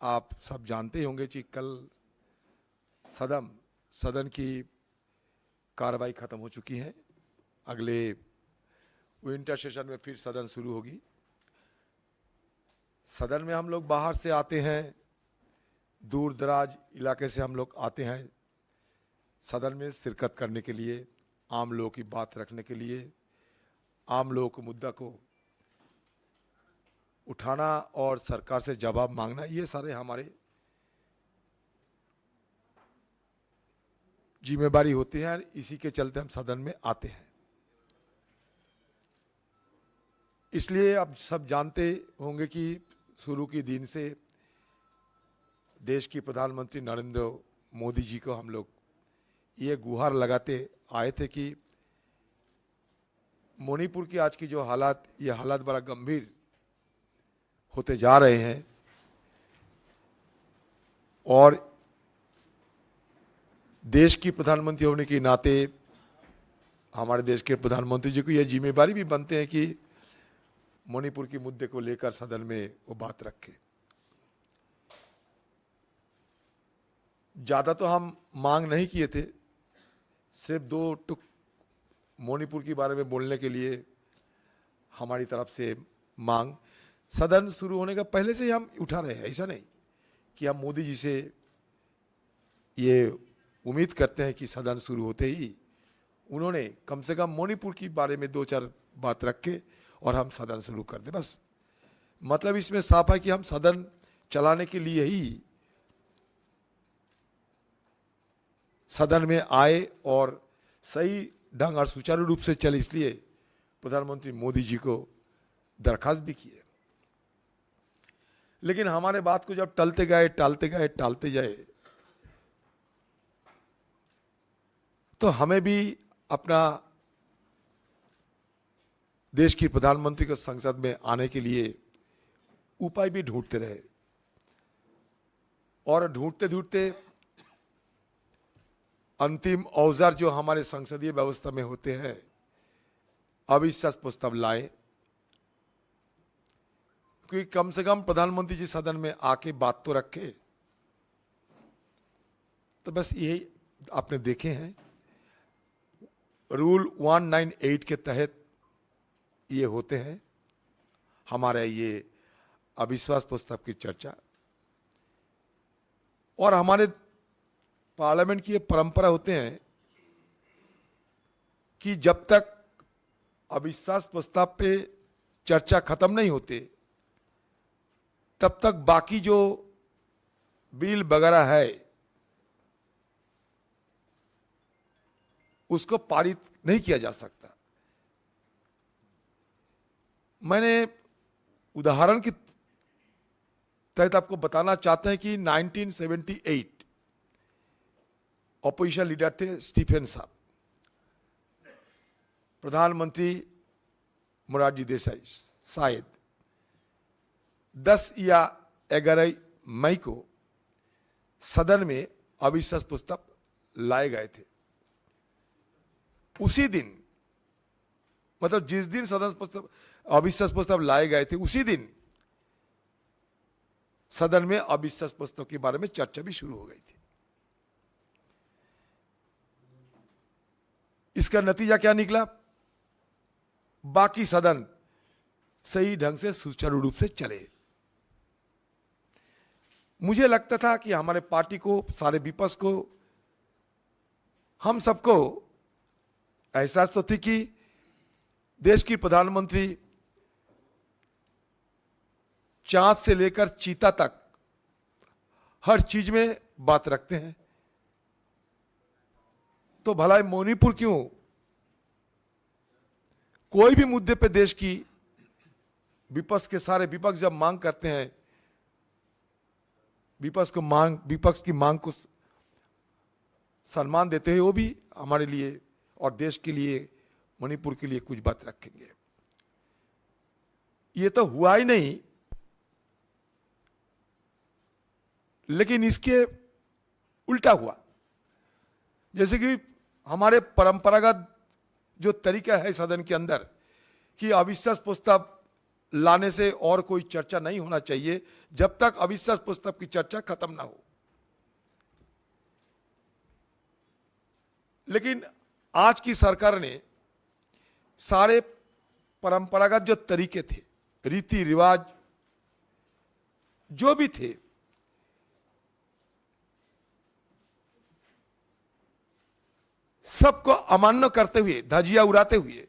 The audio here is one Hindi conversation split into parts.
आप सब जानते ही होंगे कि कल सदन की कार्रवाई खत्म हो चुकी है। अगले विंटर सेशन में फिर सदन शुरू होगी। सदन में हम लोग बाहर से आते हैं, दूर दराज इलाके से हम लोग आते हैं सदन में शिरकत करने के लिए, आम लोगों की बात रखने के लिए, आम लोगों को मुद्दा को उठाना और सरकार से जवाब मांगना, ये सारे हमारे जिम्मेदारी होती है। इसी के चलते हम सदन में आते हैं। इसलिए अब सब जानते होंगे कि शुरू के दिन से देश की प्रधानमंत्री नरेंद्र मोदी जी को हम लोग ये गुहार लगाते आए थे कि मणिपुर की आज की जो हालात, ये हालात बड़ा गंभीर होते जा रहे हैं और देश की प्रधानमंत्री होने के नाते हमारे देश के प्रधानमंत्री जी को यह जिम्मेदारी भी बनते हैं कि मणिपुर के मुद्दे को लेकर सदन में वो बात रखें। ज्यादा तो हम मांग नहीं किए थे, सिर्फ 2 टुक मणिपुर के बारे में बोलने के लिए हमारी तरफ से मांग सदन शुरू होने का पहले से ही हम उठा रहे हैं। ऐसा नहीं कि हम मोदी जी से ये उम्मीद करते हैं कि सदन शुरू होते ही उन्होंने कम से कम मणिपुर के बारे में 2-4 बात रखे और हम सदन शुरू कर दें। बस मतलब इसमें साफ है कि हम सदन चलाने के लिए ही सदन में आए और सही ढंग और सुचारू रूप से चले, इसलिए प्रधानमंत्री मोदी जी को दरखास्त भी किए। लेकिन हमारे बात को जब टालते गए तो हमें भी अपना देश की प्रधानमंत्री को संसद में आने के लिए उपाय भी ढूंढते रहे और ढूंढते अंतिम औजार जो हमारे संसदीय व्यवस्था में होते हैं, अविश्वास प्रस्ताव लाए। क्योंकि कम से कम प्रधानमंत्री जी सदन में आके बात तो रखे। तो बस यही आपने देखे हैं, रूल 198 के तहत ये होते हैं हमारे ये अविश्वास प्रस्ताव की चर्चा। और हमारे पार्लियामेंट की ये परंपरा होते हैं कि जब तक अविश्वास प्रस्ताव पे चर्चा खत्म नहीं होते तब तक बाकी जो बिल वगैरह है उसको पारित नहीं किया जा सकता। मैंने उदाहरण के तहत आपको बताना चाहते हैं कि 1978 ऑपोजिशन लीडर थे स्टीफन साहब, प्रधानमंत्री मोरारजी देसाई शायद 10 या 11 मई को सदन में अविश्वास प्रस्ताव लाए गए थे। उसी दिन, मतलब जिस दिन सदन प्रस्ताव अविश्वास प्रस्ताव लाए गए थे, उसी दिन सदन में अविश्वास प्रस्ताव के बारे में चर्चा भी शुरू हो गई थी। इसका नतीजा क्या निकला? बाकी सदन सही ढंग से सुचारू रूप से चले। मुझे लगता था कि हमारे पार्टी को, सारे विपक्ष को, हम सबको एहसास तो थी कि देश की प्रधानमंत्री चांद से लेकर चीता तक हर चीज में बात रखते हैं, तो भला मणिपुर क्यों? कोई भी मुद्दे पे देश की विपक्ष के सारे विपक्ष जब मांग करते हैं, विपक्ष की मांग को सम्मान देते हुए वो भी हमारे लिए और देश के लिए, मणिपुर के लिए कुछ बात रखेंगे। ये तो हुआ ही नहीं, लेकिन इसके उल्टा हुआ। जैसे कि हमारे परंपरागत जो तरीका है सदन के अंदर कि अविश्वास प्रस्ताव लाने से और कोई चर्चा नहीं होना चाहिए जब तक अविश्वास प्रस्ताव की चर्चा खत्म ना हो। लेकिन आज की सरकार ने सारे परंपरागत जो तरीके थे, रीति रिवाज जो भी थे, सबको अमान्य करते हुए, धजिया उड़ाते हुए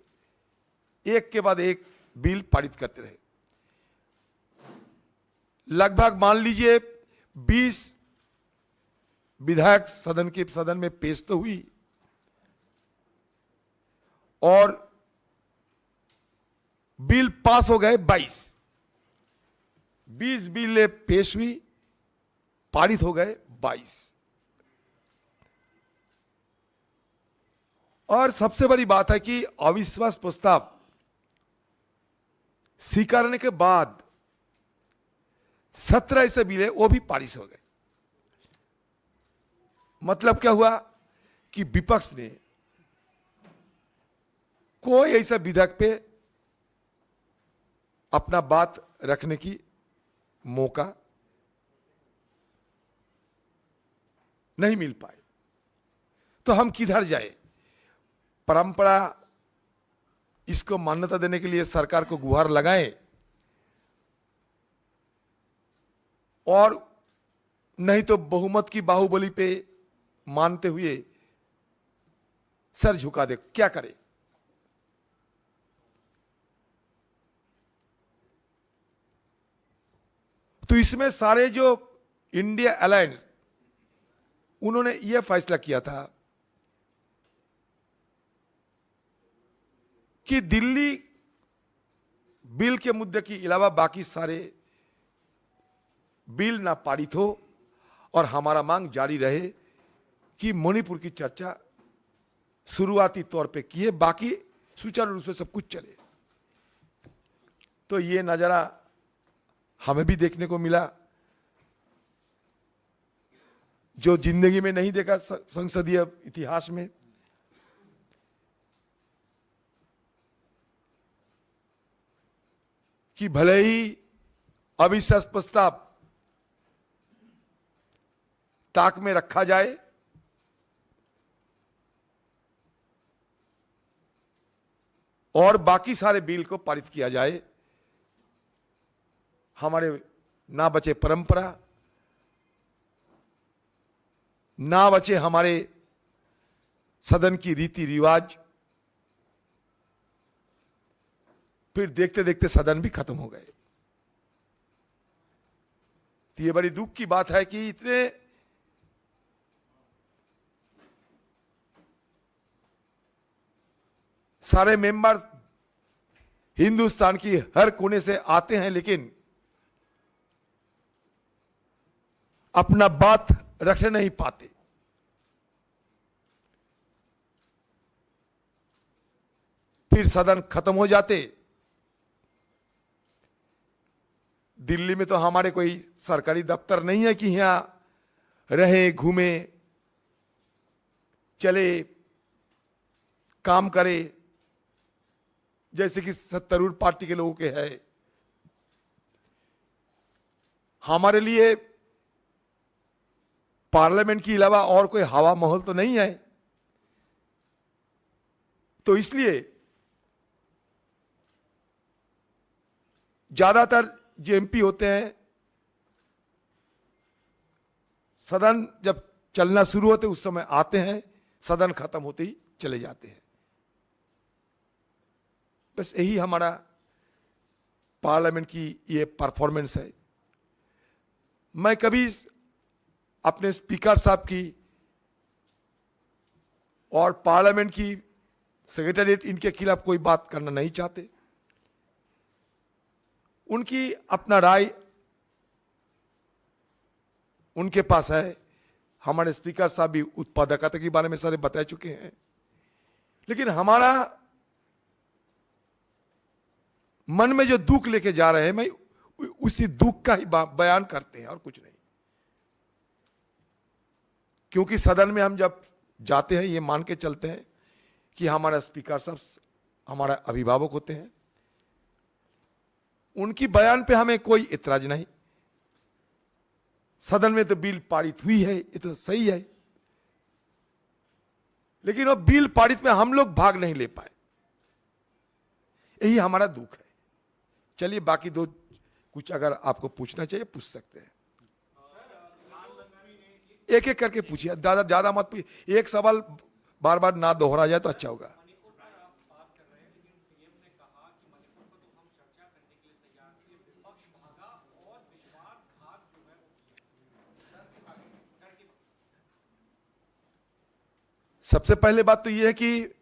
एक के बाद एक बिल पारित करते रहे। लगभग मान लीजिए 20 विधायक सदन में पेश तो हुई और बिल पास हो गए 20 बिल पेश हुई, पारित हो गए 22। और सबसे बड़ी बात है कि अविश्वास प्रस्ताव स्वीकारने के बाद 17 ऐसे बिल है वो भी पारित हो गए। मतलब क्या हुआ कि विपक्ष ने कोई ऐसा विधेयक पे अपना बात रखने की मौका नहीं मिल पाए। तो हम किधर जाए? परंपरा इसको मान्यता देने के लिए सरकार को गुहार लगाएं और नहीं तो बहुमत की बाहुबली पे मानते हुए सर झुका दे। क्या करें? तो इसमें सारे जो इंडिया अलायंस, उन्होंने यह फैसला किया था कि दिल्ली बिल के मुद्दे के अलावा बाकी सारे बिल ना पारित हो और हमारा मांग जारी रहे कि मणिपुर की चर्चा शुरुआती तौर पे किए, बाकी सुचारू रूप से सब कुछ चले। तो ये नजारा हमें भी देखने को मिला जो जिंदगी में नहीं देखा संसदीय इतिहास में। कि भले ही अविश्वास प्रस्ताव ताक में रखा जाए, और बाकी सारे बिल को पारित किया जाए, हमारे ना बचे परंपरा, ना बचे हमारे सदन की रीति रिवाज। फिर देखते देखते सदन भी खत्म हो गए। तो ये बड़ी दुख की बात है कि इतने सारे मेंबर हिंदुस्तान की हर कोने से आते हैं, लेकिन अपना बात रख नहीं पाते। फिर सदन खत्म हो जाते। दिल्ली में तो हमारे कोई सरकारी दफ्तर नहीं है कि यहां रहे, घूमे, चले, काम करे, जैसे कि सत्तारूढ़ पार्टी के लोगों के है। हमारे लिए पार्लियामेंट के अलावा और कोई हवा महल तो नहीं है। तो इसलिए ज्यादातर जो एमपी होते हैं, सदन जब चलना शुरू होते उस समय आते हैं, सदन खत्म होते ही चले जाते हैं। बस यही हमारा पार्लियामेंट की ये परफॉर्मेंस है। मैं कभी अपने स्पीकर साहब की और पार्लियामेंट की सेक्रेटेरिएट, इनके खिलाफ कोई बात करना नहीं चाहते। उनकी अपना राय उनके पास है। हमारे स्पीकर साहब भी उत्पादकता के बारे में सारे बता चुके हैं। लेकिन हमारा मन में जो दुख लेके जा रहे हैं, मैं उसी दुख का ही बयान करते हैं और कुछ नहीं। क्योंकि सदन में हम जब जाते हैं ये मान के चलते हैं कि हमारा स्पीकर साहब हमारा अभिभावक होते हैं। उनकी बयान पे हमें कोई इतराज नहीं। सदन में तो बिल पारित हुई है, ये तो सही है, लेकिन वो बिल पारित में हम लोग भाग नहीं ले पाए, यही हमारा दुख है। चलिए बाकी दो कुछ अगर आपको पूछना चाहिए पूछ सकते हैं, एक एक करके पूछिए, ज्यादा ज्यादा मत पूछिए, एक सवाल बार बार ना दोहरा जाए तो अच्छा होगा। सबसे पहले बात तो यह है कि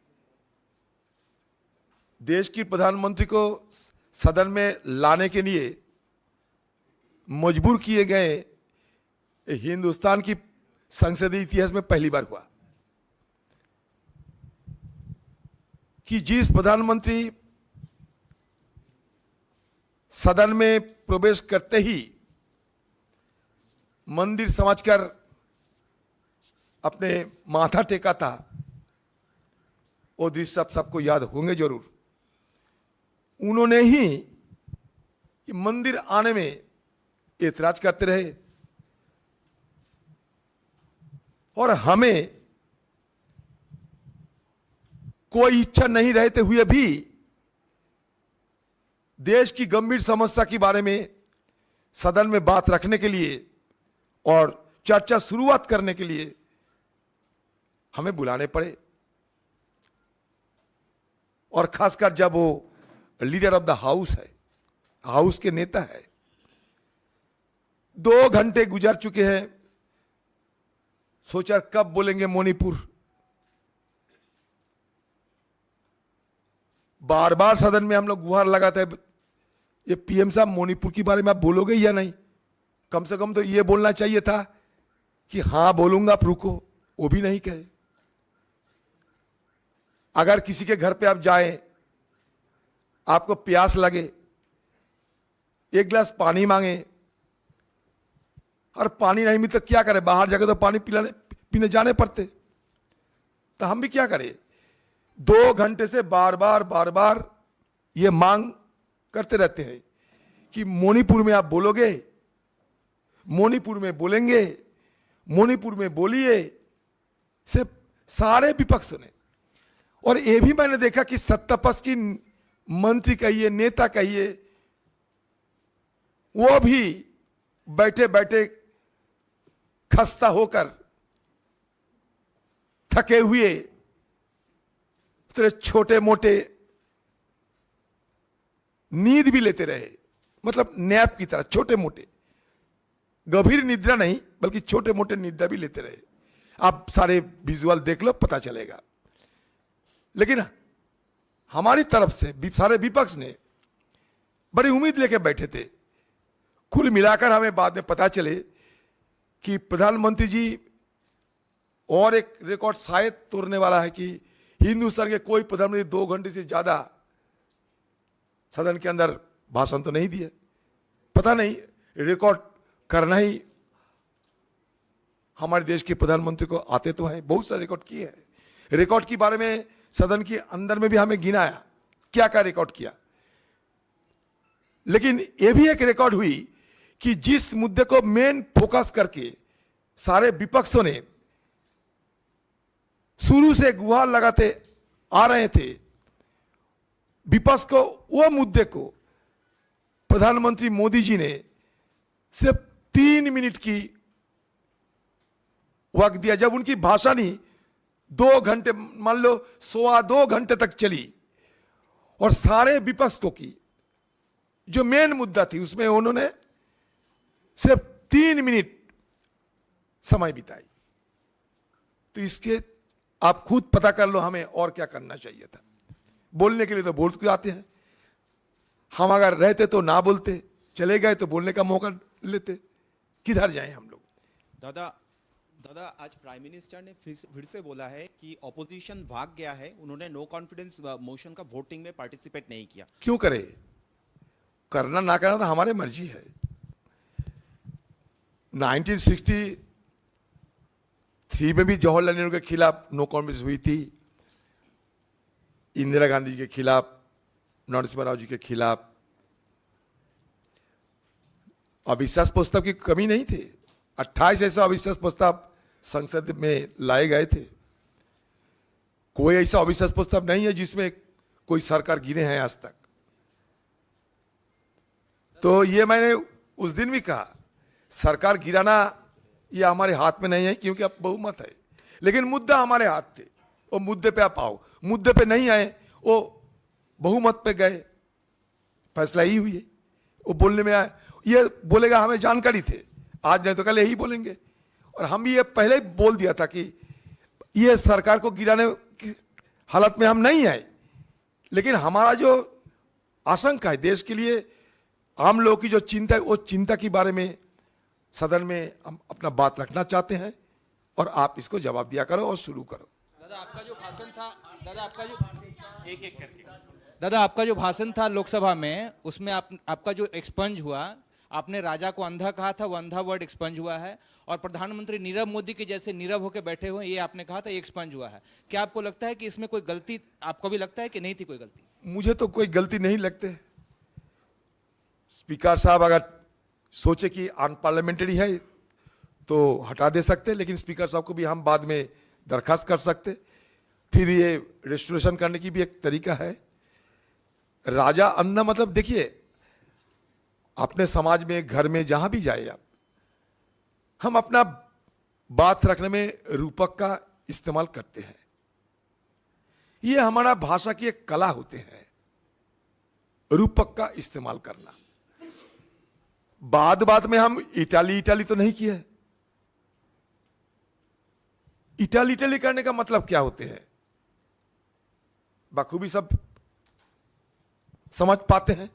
देश की प्रधानमंत्री को सदन में लाने के लिए मजबूर किए गए हिंदुस्तान की संसदीय इतिहास में पहली बार हुआ कि जिस प्रधानमंत्री सदन में प्रवेश करते ही मंदिर समझकर अपने माथा टेका था, वो दृश्य सबको याद होंगे जरूर। उन्होंने ही मंदिर आने में एतराज करते रहे और हमें कोई इच्छा नहीं रहते हुए भी देश की गंभीर समस्या के बारे में सदन में बात रखने के लिए और चर्चा शुरुआत करने के लिए हमें बुलाने पड़े। और खासकर जब वो लीडर ऑफ द हाउस है, हाउस के नेता है, 2 घंटे गुजर चुके हैं, सोचा कब बोलेंगे मणिपुर। बार बार सदन में हम लोग गुहार लगाते हैं, ये पीएम साहब मणिपुर के बारे में आप बोलोगे या नहीं? कम से कम तो ये बोलना चाहिए था कि हां बोलूंगा, आप रुको, वो भी नहीं कहे। अगर किसी के घर पे आप जाएं, आपको प्यास लगे, एक गिलास पानी मांगे और पानी नहीं मिले तो क्या करें? बाहर जाके तो पानी पीने जाने पड़ते। तो हम भी क्या करें? 2 घंटे से बार बार ये मांग करते रहते हैं कि मणिपुर में आप बोलोगे, मणिपुर में बोलेंगे, मणिपुर में बोलिए। सिर्फ सारे विपक्ष ने, और ये भी मैंने देखा कि सत्तापक्ष की मंत्री कहिए, नेता कहिए, वो भी बैठे बैठे खस्ता होकर, थके हुए, छोटे मोटे नींद भी लेते रहे, मतलब नैप की तरह, छोटे मोटे, गंभीर निद्रा नहीं बल्कि छोटे मोटे निद्रा भी लेते रहे। आप सारे विजुअल देख लो, पता चलेगा। लेकिन हमारी तरफ से सारे विपक्ष ने बड़ी उम्मीद लेके बैठे थे। कुल मिलाकर हमें बाद में पता चले कि प्रधानमंत्री जी और एक रिकॉर्ड शायद तोड़ने वाला है कि हिंदुस्तान के कोई प्रधानमंत्री 2 घंटे से ज्यादा सदन के अंदर भाषण तो नहीं दिए। पता नहीं, रिकॉर्ड करना ही हमारे देश के प्रधानमंत्री को आते तो हैं, बहुत सारे रिकॉर्ड किए हैं। रिकॉर्ड के बारे में सदन के अंदर में भी हमें गिनाया क्या क्या रिकॉर्ड किया। लेकिन यह भी एक रिकॉर्ड हुई कि जिस मुद्दे को मेन फोकस करके सारे विपक्षों ने शुरू से गुहार लगाते आ रहे थे, विपक्ष को, वो मुद्दे को प्रधानमंत्री मोदी जी ने सिर्फ 3 मिनट की वक्त दिया। जब उनकी भाषण ही 2 घंटे, मान लो 2.25 घंटे तक चली, और सारे विपक्ष को की जो मेन मुद्दा थी उसमें उन्होंने सिर्फ 3 मिनट समय बिताई। तो इसके आप खुद पता कर लो हमें और क्या करना चाहिए था। बोलने के लिए तो बोल आते हैं, हम अगर रहते तो ना बोलते, चले गए तो बोलने का मौका लेते, किधर जाएं हम लोग। दादा आज प्राइम मिनिस्टर ने फिर से बोला है कि ऑपोजिशन भाग गया है, उन्होंने नो कॉन्फिडेंस मोशन का वोटिंग में पार्टिसिपेट नहीं किया। क्यों करे? करना ना करना तो हमारी मर्जी है। 1963 में भी जवाहरलाल नेहरू के खिलाफ नो कॉन्फिडेंस हुई थी, इंदिरा गांधी के खिलाफ, नरसिम्हा राव जी के खिलाफ, अविश्वास प्रस्ताव की कमी नहीं थी। 28 ऐसा अविश्वास प्रस्ताव संसद में लाए गए थे। कोई ऐसा अविश्वास प्रस्ताव नहीं है जिसमें कोई सरकार गिरे हैं आज तक। तो ये मैंने उस दिन भी कहा, सरकार गिराना ये हमारे हाथ में नहीं है, क्योंकि अब बहुमत है, लेकिन मुद्दा हमारे हाथ थे। वो मुद्दे पे आप आओ, मुद्दे पे नहीं आए, वो बहुमत पे गए, फैसला ही हुई है। वो बोलने में आए, ये बोलेगा हमें जानकारी थे, आज नहीं तो कल यही बोलेंगे। और हम भी ये पहले ही बोल दिया था कि ये सरकार को गिराने की हालत में हम नहीं आए, लेकिन हमारा जो आशंका है देश के लिए, आम लोगों की जो चिंता है, वो चिंता के बारे में सदन में हम अपना बात रखना चाहते हैं, और आप इसको जवाब दिया करो और शुरू करो। दादा आपका जो भाषण था, दादा आपका जो भाषण था लोकसभा में, उसमें आपका जो एक्सपंज हुआ, आपने राजा को अंधा कहा था, वो अंधा वर्ड एक्सपंज हुआ है, और प्रधानमंत्री नीरव मोदी के जैसे नीरव होकर बैठे हुए ये आपने कहा था, ये एक्सपंज हुआ है। क्या आपको लगता है कि इसमें कोई गलती, आपको भी लगता है कि नहीं थी कोई गलती? मुझे तो कोई गलती नहीं लगते। स्पीकर साहब अगर सोचे कि अनपार्लियामेंट्री है तो हटा दे सकते, लेकिन स्पीकर साहब को भी हम बाद में दरखास्त कर सकते, फिर ये रेस्टोरेशन करने की भी एक तरीका है। राजा अन्ना मतलब देखिए, अपने समाज में, घर में, जहां भी जाए आप, हम अपना बात रखने में रूपक का इस्तेमाल करते हैं। ये हमारा भाषा की एक कला होते हैं, रूपक का इस्तेमाल करना। बाद में हम इटाली तो नहीं किया है। इटाली करने का मतलब क्या होते हैं, बखूबी सब समझ पाते हैं,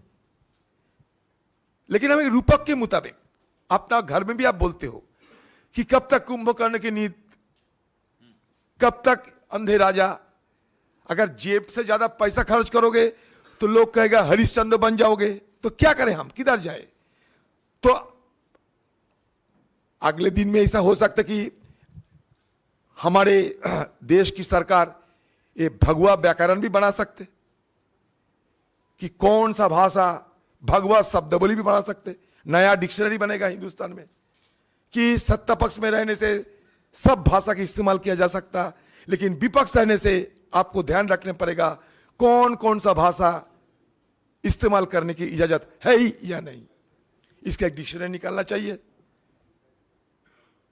लेकिन हमें रूपक के मुताबिक, अपना घर में भी आप बोलते हो कि कब तक कुंभकर्ण की नींद, कब तक अंधे राजा। अगर जेब से ज्यादा पैसा खर्च करोगे तो लोग कहेगा हरिश्चंद्र बन जाओगे, तो क्या करें हम, किधर जाए। तो अगले दिन में ऐसा हो सकता कि हमारे देश की सरकार ये भगवा व्याकरण भी बना सकते, कि कौन सा भाषा, भगवा शब्दावली भी बना सकते, नया डिक्शनरी बनेगा हिंदुस्तान में, कि सत्ता पक्ष में रहने से सब भाषा का इस्तेमाल किया जा सकता, लेकिन विपक्ष रहने से आपको ध्यान रखने पड़ेगा कौन कौन सा भाषा इस्तेमाल करने की इजाजत है ही या नहीं। इसका एक डिक्शनरी निकालना चाहिए।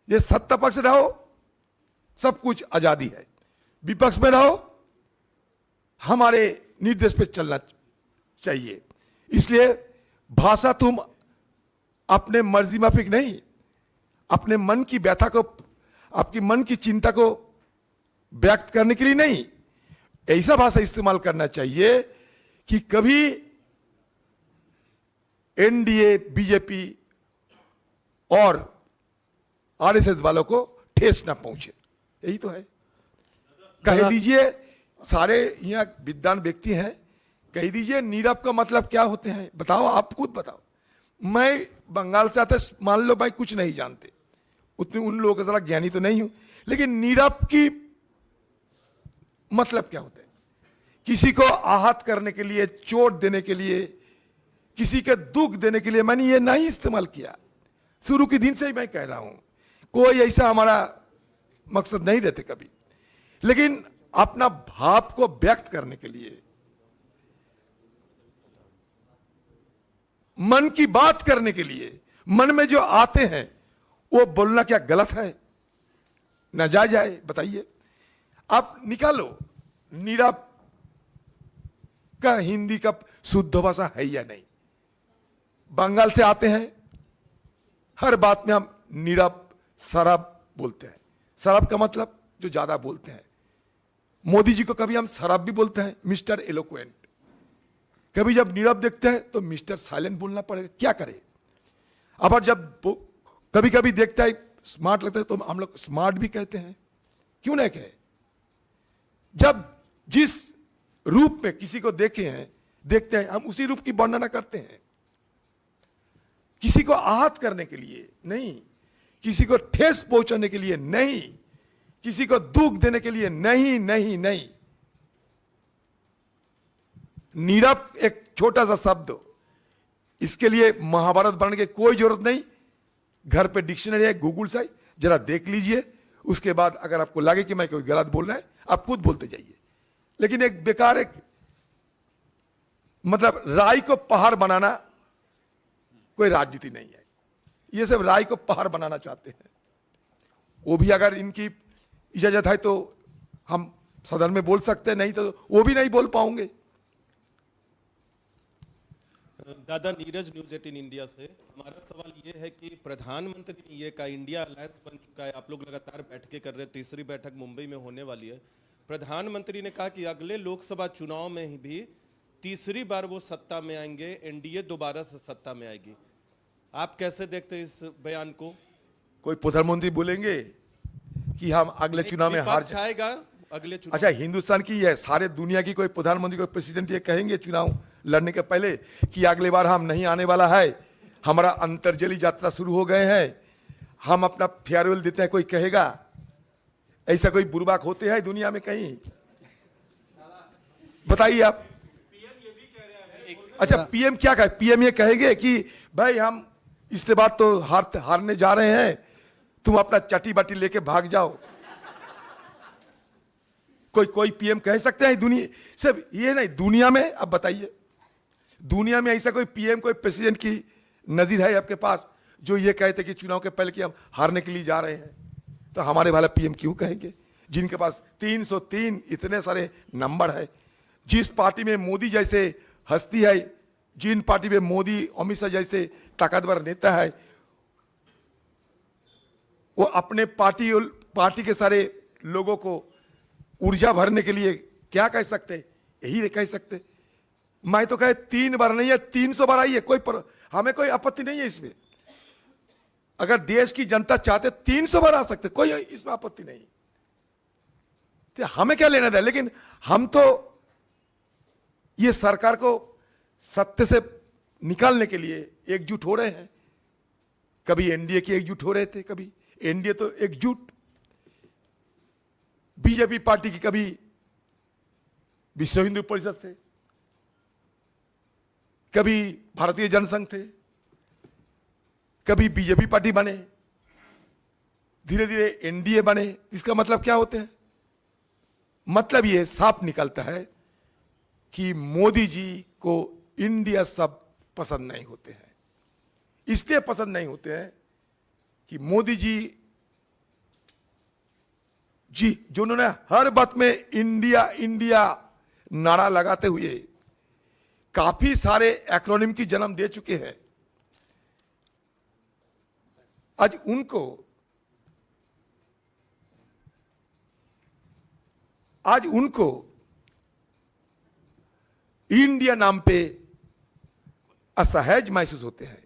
ये सत्ता पक्ष रहो, सब कुछ आजादी है, विपक्ष में रहो, हमारे निर्देश पे चलना चाहिए। इसलिए भाषा तुम अपने मर्जी माफिक नहीं, अपने मन की व्यथा को, आपकी मन की चिंता को व्यक्त करने के लिए नहीं, ऐसा भाषा इस्तेमाल करना चाहिए कि कभी एनडीए, बीजेपी और आरएसएस वालों को ठेस ना पहुंचे। यही तो है। कह दीजिए, सारे यहाँ विद्वान व्यक्ति हैं, कह दीजिए नीरव का मतलब क्या होते हैं, बताओ, आप खुद बताओ। मैं बंगाल से आता, मान लो भाई कुछ नहीं जानते, उतने उन लोगों के जरा ज्ञानी तो नहीं हूं, लेकिन नीरव की मतलब क्या होता है, किसी को आहत करने के लिए, चोट देने के लिए, किसी के दुख देने के लिए मैंने ये नहीं इस्तेमाल किया। शुरू के दिन से ही मैं कह रहा हूं, कोई ऐसा हमारा मकसद नहीं रहते कभी, लेकिन अपना भाव को व्यक्त करने के लिए, मन की बात करने के लिए, मन में जो आते हैं वो बोलना क्या गलत है, नाजायज है, बताइए। आप निकालो नीरव का हिंदी का शुद्ध भाषा है या नहीं। बंगाल से आते हैं, हर बात में हम नीरव शराब बोलते हैं। शराब का मतलब जो ज्यादा बोलते हैं। मोदी जी को कभी हम शराब भी बोलते हैं, मिस्टर एलोक्वेंट। कभी जब नीरव देखते हैं तो मिस्टर साइलेंट बोलना पड़ेगा, क्या करें। अब जब कभी कभी देखता है स्मार्ट लगता है तो हम लोग स्मार्ट भी कहते हैं, क्यों नहीं कहे। जब जिस रूप में किसी को देखते हैं हम उसी रूप की वर्णना करते हैं। किसी को आहत करने के लिए नहीं, किसी को ठेस पहुंचाने के लिए नहीं, किसी को दुख देने के लिए नहीं, नहीं, नहीं। नीरव एक छोटा सा शब्द, इसके लिए महाभारत पढ़ने की कोई जरूरत नहीं। घर पे डिक्शनरी है, गूगल से जरा देख लीजिए, उसके बाद अगर आपको लगे कि मैं कोई गलत बोल रहा है आप खुद बोलते जाइए। लेकिन एक बेकार, एक मतलब राय को पहाड़ बनाना कोई राजनीति नहीं है। ये सब राय को पहाड़ बनाना चाहते हैं। वो भी अगर इनकी इजाजत है तो हम सदन में बोल सकते हैं, नहीं तो वो भी नहीं बोल पाओगे। दादा नीरज, न्यूज 18 इंडिया से हमारा सवाल ये है कि प्रधानमंत्री ने ये कहा, इंडिया अलायंस बन चुका है, आप लोग लगातार बैठकें कर रहे हैं, तीसरी बैठक मुंबई में होने वाली है। प्रधानमंत्री ने कहा कि अगले लोकसभा चुनाव में भी तीसरी बार वो सत्ता में आएंगे, एनडीए दोबारा से सत्ता में आएगी। आप कैसे देखते हैं इस बयान को? कोई प्रधानमंत्री बोलेंगे कि हम अगले चुनाव में हार विपक्ष आएगा अगले चुनाव? अच्छा, हिंदुस्तान की है, सारे दुनिया की कोई प्रधानमंत्री, कोई प्रेसिडेंट ये कहेंगे चुनाव लड़ने के पहले कि अगले बार हम नहीं आने वाला है, हमारा अंतर्जली यात्रा शुरू हो गए हैं, हम अपना फेयरवेल देते हैं? कोई कहेगा? ऐसा कोई बुरबाक होते हैं दुनिया में कहीं? बताइए आप। अच्छा, पीएम क्या कहे? पीएम ये कहेंगे कि भाई हम इसके बाद तो हारने जा रहे हैं, तुम अपना चटी बाटी लेके भाग जाओ। कोई पीएम कह सकते हैं दुनिया सब? ये नहीं, दुनिया में अब बताइए, दुनिया में ऐसा कोई पीएम, कोई प्रेसिडेंट की नजीर है आपके पास जो ये कहते कि चुनाव के पहले कि हम हारने के लिए जा रहे हैं? तो हमारे वाला पीएम क्यों कहेंगे जिनके पास 303 इतने सारे नंबर है? जिस पार्टी में मोदी जैसे हस्ती है, जिन पार्टी में मोदी अमित शाह जैसे ताकतवर नेता है, वो अपने पार्टी के सारे लोगों को ऊर्जा भरने के लिए क्या कह सकते? यही कह सकते। मैं तो कहे 3 बार नहीं है, 300 बार आई है, हमें कोई आपत्ति नहीं है इसमें। अगर देश की जनता चाहते 300 बार आ सकते, कोई इसमें आपत्ति नहीं, तो हमें क्या लेना था। लेकिन हम तो ये सरकार को सत्य से निकालने के लिए एकजुट हो रहे हैं। कभी एनडीए की एकजुट हो रहे थे, कभी एनडीए तो एकजुट बीजेपी पार्टी की, कभी विश्व हिंदू परिषद से, कभी भारतीय जनसंघ थे, कभी बीजेपी पार्टी बने, धीरे धीरे एनडीए बने। इसका मतलब क्या होता है? मतलब ये साफ निकलता है कि मोदी जी को इंडिया सब पसंद नहीं होते हैं। इसलिए पसंद नहीं होते हैं कि मोदी जी जो उन्होंने हर बात में इंडिया इंडिया नारा लगाते हुए काफी सारे एक्रोनिम की जन्म दे चुके हैं। आज उनको इंडिया नाम पे असहज महसूस होते हैं,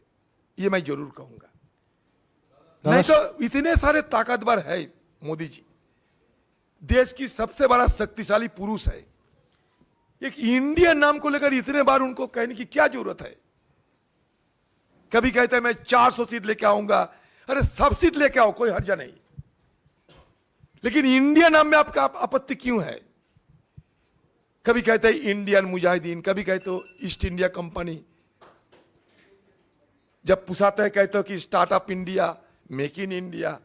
ये मैं जरूर कहूंगा। नहीं तो इतने सारे ताकतवर है मोदी जी, देश की सबसे बड़ा शक्तिशाली पुरुष है, एक इंडिया नाम को लेकर इतने बार उनको कहने की क्या जरूरत है? कभी कहते हैं मैं 400 सीट लेके आऊंगा, अरे सब सीट लेके आओ, कोई हर्जा नहीं, लेकिन इंडिया नाम में आपका आपत्ति क्यों है? कभी कहते हैं इंडियन मुजाहिदीन, कभी कहते हो ईस्ट इंडिया कंपनी, जब पुछाते हैं कहते हो कि startup India, make in India.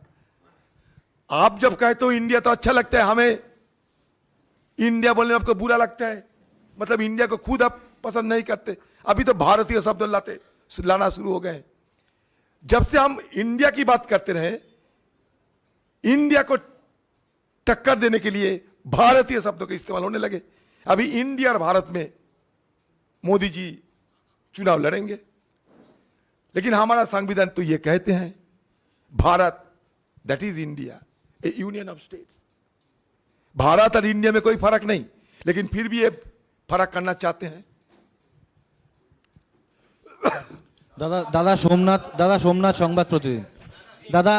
आप जब कहते हो इंडिया तो अच्छा लगता है, हमें इंडिया बोलने में आपको बुरा लगता है, मतलब इंडिया को खुद आप पसंद नहीं करते। अभी तो भारतीय शब्द लाना शुरू हो गए। जब से हम इंडिया की बात करते रहे, इंडिया को टक्कर देने के लिए भारतीय शब्दों का इस्तेमाल होने लगे। अभी इंडिया और भारत में मोदी जी चुनाव लड़ेंगे, लेकिन हमारा संविधान तो ये कहते हैं Bharat that is India, A union of states. Bharat और इंडिया में कोई फर्क नहीं, लेकिन फिर भी ये फर्क करना चाहते हैं। दादा सोमनाथ संबाद प्रतिदिन। दादा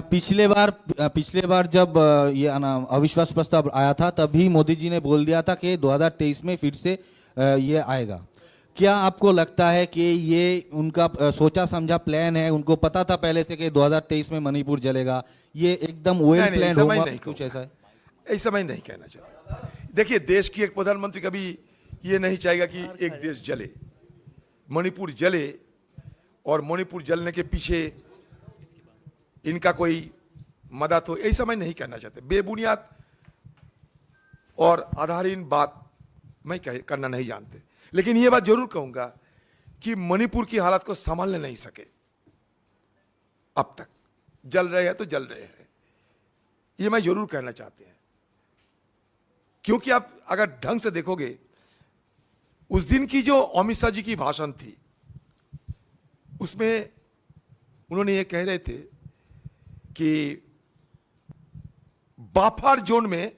पिछले बार जब ये अविश्वास प्रस्ताव आया था तभी मोदी जी ने बोल दिया था कि 2023 में फिर से ये आएगा। क्या आपको लगता है कि ये उनका सोचा समझा प्लान है? उनको पता था पहले से कि 2023 में मणिपुर जलेगा, ये एकदम वेल प्लान होगा, कुछ ऐसा है? ऐसा मैं नहीं कहना चाहता। देखिए, देश की एक प्रधानमंत्री कभी ये नहीं चाहेगा कि एक देश जले, मणिपुर जले, और मणिपुर जलने के पीछे इनका कोई मदद हो, ऐसा मैं नहीं कहना चाहता। बेबुनियाद और आधारहीन बात मैं करना नहीं जानते, लेकिन ये बात जरूर कहूंगा कि मणिपुर की हालत को संभालने नहीं सके अब तक। जल रहे हैं तो जल रहे हैं, ये मैं जरूर कहना चाहते हैं। क्योंकि आप अगर ढंग से देखोगे, उस दिन की जो अमित शाह जी की भाषण थी, उसमें उन्होंने ये कह रहे थे कि बाफर जोन में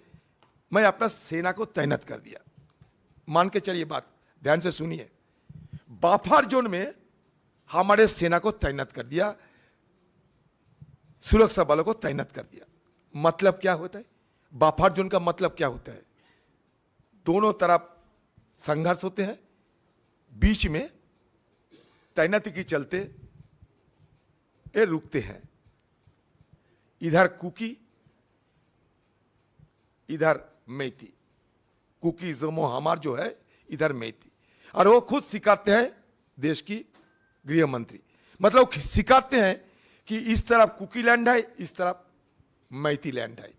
मैं अपना सेना को तैनात कर दिया। मान के चलिए बात, ध्यान से सुनिए। बाफर जोन में हमारे सेना को तैनात कर दिया, सुरक्षा बलों को तैनात कर दिया। मतलब क्या होता है? बाफर जोन का मतलब क्या होता है? दोनों तरफ संघर्ष होते हैं, बीच में तैनाती के चलते ये रुकते हैं। इधर कुकी, इधर मैती। कुकी जोमो हमार जो है, इधर मैती। और वो खुद स्वीकारते हैं, देश की गृह मंत्री, मतलब स्वीकारते हैं कि इस तरफ कुकी लैंड है, इस तरफ मैती लैंड है।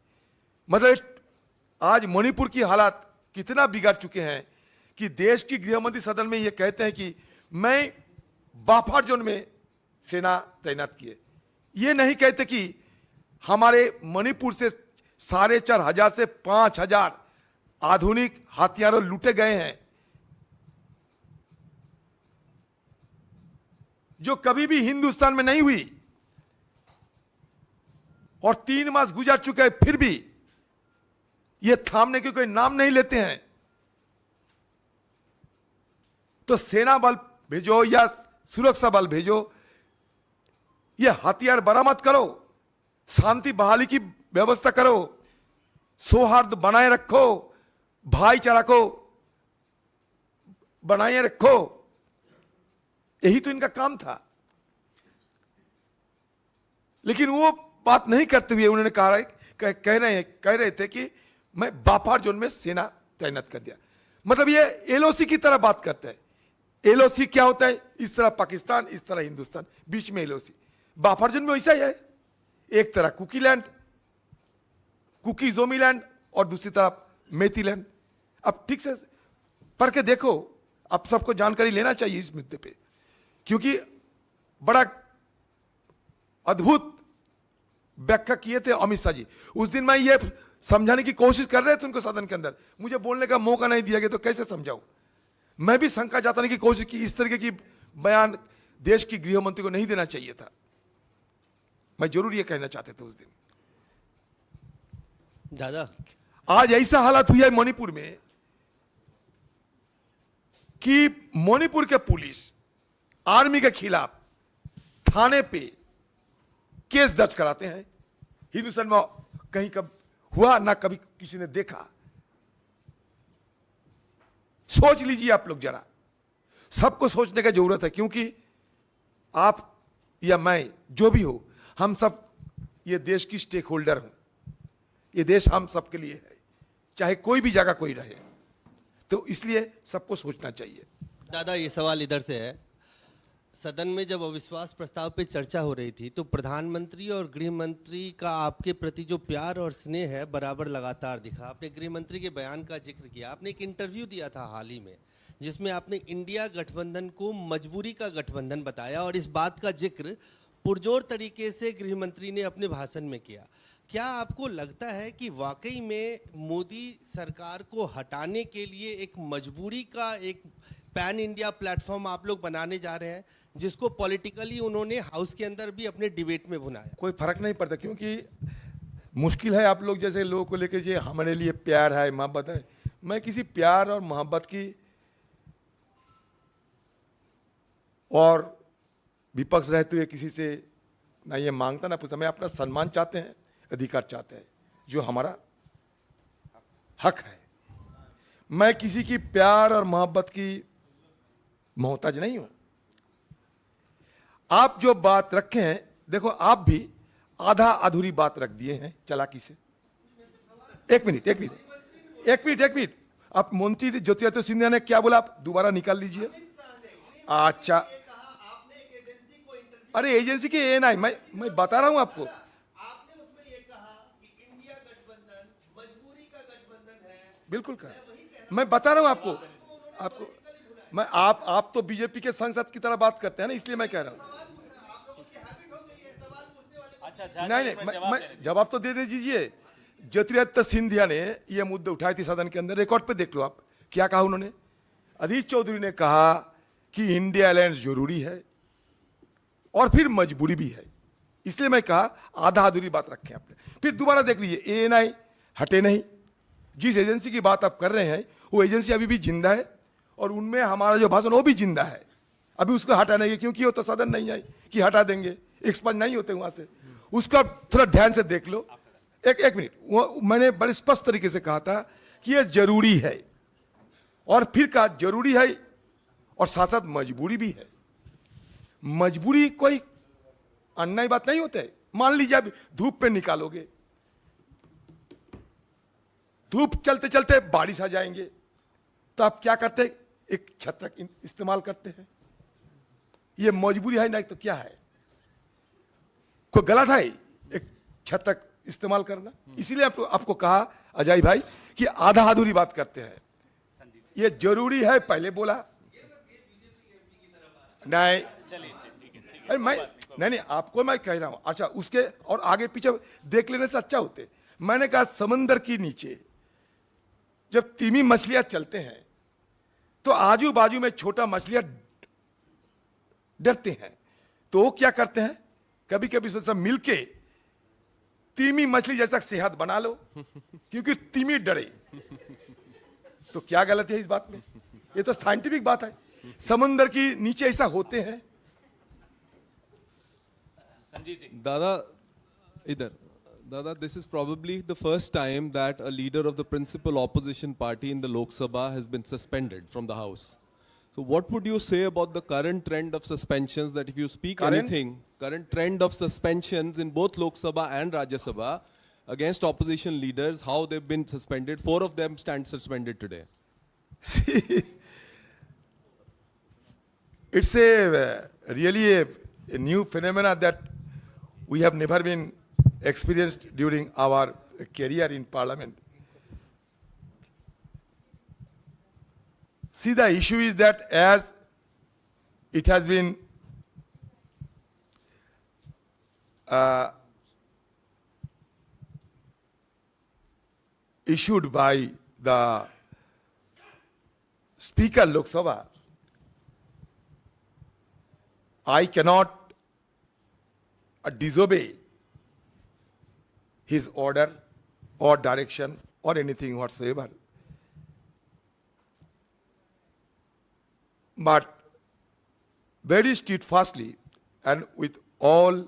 मतलब आज मणिपुर की हालात कितना बिगड़ चुके हैं कि देश की गृह मंत्री सदन में ये कहते हैं कि मैं बाफर जोन में सेना तैनात किए। ये नहीं कहते कि हमारे मणिपुर से 4,500 से 5,000 आधुनिक हथियारों लूटे गए हैं, जो कभी भी हिंदुस्तान में नहीं हुई। और 3 मास गुजर चुके हैं, फिर भी ये थामने के कोई नाम नहीं लेते हैं। तो सेना बल भेजो या सुरक्षा बल भेजो, ये हथियार बरामद करो, शांति बहाली की व्यवस्था करो, सौहार्द बनाए रखो, भाईचारा को बनाए रखो। यही तो इनका काम था। लेकिन वो बात नहीं करते हुए उन्होंने कह रहे थे कि मैं बाफर जोन में सेना तैनात कर दिया। मतलब ये एलओसी की तरह बात करते हैं। एलओसी क्या होता है? इस तरह पाकिस्तान, इस तरह हिंदुस्तान, बीच में एलओसी। बाफर जोन में वैसा ही है, एक तरह कुकी लैंड, कुकी जोमी लैंड, और दूसरी तरफ मैती लैंड। अब ठीक से पढ़ के देखो, अब सबको जानकारी लेना चाहिए इस मुद्दे पे, क्योंकि बड़ा अद्भुत व्याख्या किए थे अमित शाह जी। उस दिन मैं ये समझाने की कोशिश कर रहे थे उनको सदन के अंदर, मुझे बोलने का मौका नहीं दिया गया, तो कैसे समझाऊं? मैं भी शंका जताने की कोशिश की, इस तरीके की बयान देश की गृह मंत्री को नहीं देना चाहिए था। मैं जरूर ये कहना चाहते थे उस दिन। दादा, आज ऐसा हालत हुई है मणिपुर में कि मणिपुर के पुलिस आर्मी के खिलाफ थाने पे केस दर्ज कराते हैं। हिंदुस्तान में कहीं कब हुआ ना, कभी किसी ने देखा। सोच लीजिए आप लोग जरा, सबको सोचने की जरूरत है, क्योंकि आप या मैं जो भी हो, हम सब ये देश की स्टेक होल्डर हूं। ये देश हम सबके लिए है, चाहे कोई भी जगह कोई रहे, तो इसलिए सबको सोचना चाहिए। दादा ये सवाल इधर से है। सदन में जब अविश्वास प्रस्ताव पे चर्चा हो रही थी, तो प्रधानमंत्री और गृह मंत्री का आपके प्रति जो प्यार और स्नेह है बराबर लगातार दिखा। आपने गृह मंत्री के बयान का जिक्र किया, आपने एक इंटरव्यू दिया था हाल ही में, जिसमें आपने इंडिया गठबंधन को मजबूरी का गठबंधन बताया, और इस बात का जिक्र पुरजोर तरीके से गृह मंत्री ने अपने भाषण में किया। क्या आपको लगता है कि वाकई में मोदी सरकार को हटाने के लिए एक मजबूरी का एक पैन इंडिया प्लेटफॉर्म आप लोग बनाने जा रहे हैं, जिसको पॉलिटिकली उन्होंने हाउस के अंदर भी अपने डिबेट में भुनाया? कोई फर्क नहीं पड़ता, क्योंकि मुश्किल है आप लोग जैसे लोगों को लेकर, ये हमारे लिए प्यार है, मोहब्बत है। मैं किसी प्यार और मोहब्बत की और विपक्ष रहते हुए किसी से ना ये मांगता ना पूछता। मैं अपना सम्मान चाहते हैं, अधिकार चाहते हैं, जो हमारा हक है। मैं किसी की प्यार और मोहब्बत की मोहताज नहीं हूं। आप जो बात रखे हैं, देखो आप भी आधा अधूरी बात रख दिए हैं चालाकी से। एक मिनट, आप मंत्री ज्योतिरादित्य सिंधिया ने क्या बोला, आप दोबारा निकाल लीजिए। अच्छा, अरे एजेंसी के एएनआई, मैं बता रहा हूं आपको। आपने उसमें ये कहा कि इंडिया गठबंधन मजबूरी का गठबंधन है। बिल्कुल कहा, मैं बता रहा हूं आपको मैं आप तो बीजेपी के सांसद की तरह बात करते हैं ना, इसलिए मैं कह रहा हूं। नहीं, मैं जवाब तो दे दीजिए। ज्योतिरादित्य सिंधिया ने ये मुद्दे उठाए थे सदन के अंदर, रिकॉर्ड पे देख लो आप क्या कहा उन्होंने। अधीर चौधरी ने कहा कि इंडिया अलायंस जरूरी है और फिर मजबूरी भी है, इसलिए मैं कहा आधा अधूरी बात रखें आपने। फिर दोबारा देख लीजिए, एएनआई हटे नहीं। जिस एजेंसी की बात आप कर रहे हैं वो एजेंसी अभी भी जिंदा है और उनमें हमारा जो भाषण वो भी जिंदा है। अभी उसको हटाना है, क्योंकि वो तो सदन नहीं है कि हटा देंगे, एक्सपंज नहीं होते वहां से। उसका थोड़ा ध्यान से देख लो। एक मिनट, वो मैंने बड़े स्पष्ट तरीके से कहा था कि ये जरूरी है, और फिर कहा जरूरी है और साथ साथ मजबूरी भी है। मजबूरी कोई अन्याय बात नहीं होता है। मान लीजिए आप धूप पे निकालोगे, धूप चलते चलते बारिश आ जाएंगे, तो आप क्या करते हैं? एक छत्र इस्तेमाल करते हैं। ये मजबूरी है, नहीं तो क्या है? कोई गलत है एक छत्र इस्तेमाल करना? इसीलिए आपको कहा अजय भाई कि आधा अधूरी बात करते हैं। ये जरूरी है पहले बोला नहीं। अरे नहीं, आपको मैं कह रहा हूं। अच्छा, उसके और आगे पीछे देख लेने से अच्छा होते। मैंने कहा समंदर के नीचे जब तीमी मछलियां चलते हैं तो आजू बाजू में छोटा मछलियां डरते हैं, तो वो क्या करते हैं? कभी कभी सब मिलके तीमी मछली जैसा सेहत बना लो, क्योंकि तीमी डरे। तो क्या गलत है इस बात में? ये तो साइंटिफिक बात है। समुद्र की नीचे ऐसा होते हैं। दादा इधर, दादा, this is probably the first time that a leader of the principal opposition party in the Lok Sabha has been suspended from the House. So what would you say about the current trend of suspensions, that if you speak anything, current trend of suspensions in both Lok Sabha and Rajya Sabha against opposition leaders, how they've been suspended? 4 of them stand suspended today. See, it's really a new phenomena that we have never been experienced during our career in parliament. See, the issue is that as it has been issued by the Speaker Lok Sabha, I cannot disobey his order or direction or anything whatsoever. But very steadfastly and with all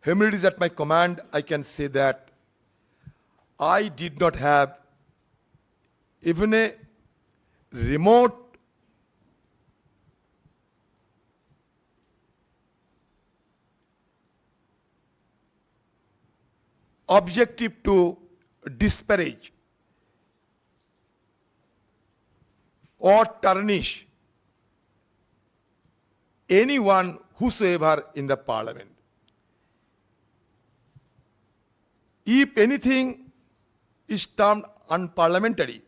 humilities at my command, I can say that I did not have even a remote objective to disparage or tarnish anyone whosoever in the parliament. If anything is termed unparliamentary,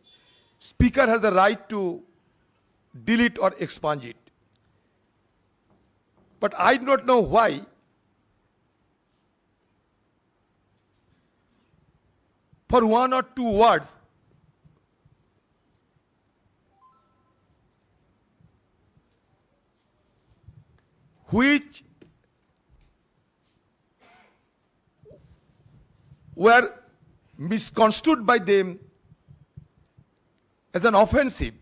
Speaker has the right to delete or expunge it. But I do not know why for 1 or 2 words which were misconstrued by them as an offensive,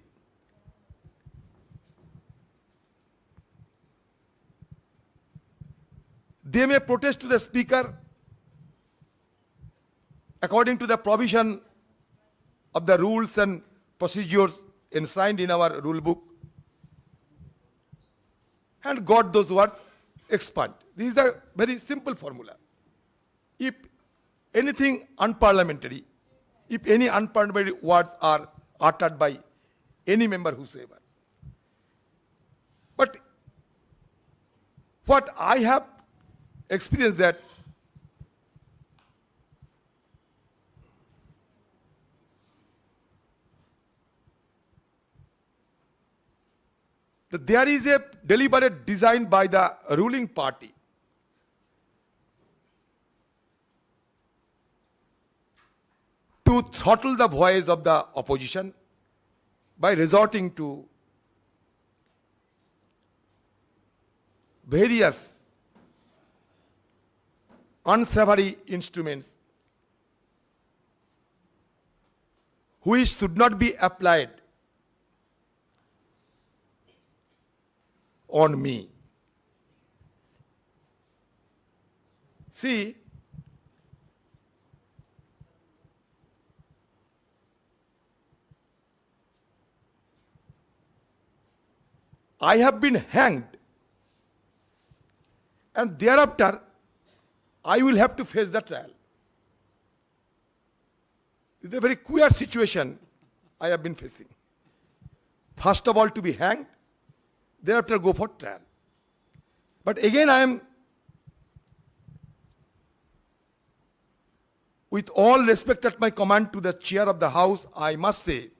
they may protest to the Speaker according to the provision of the rules and procedures enshrined in our rule book, and got those words expunged. This is the very simple formula. If anything unparliamentary, if any unparliamentary words are uttered by any member whosoever. But what I have experienced that there is a deliberate design by the ruling party to throttle the voice of the opposition by resorting to various unsavory instruments which should not be applied on me. See, I have been hanged, and thereafter I will have to face the trial. It's a very queer situation I have been facing. First of all, to be hanged, thereafter go for trial. But again, I am, with all respect at my command to the chair of the house, I must say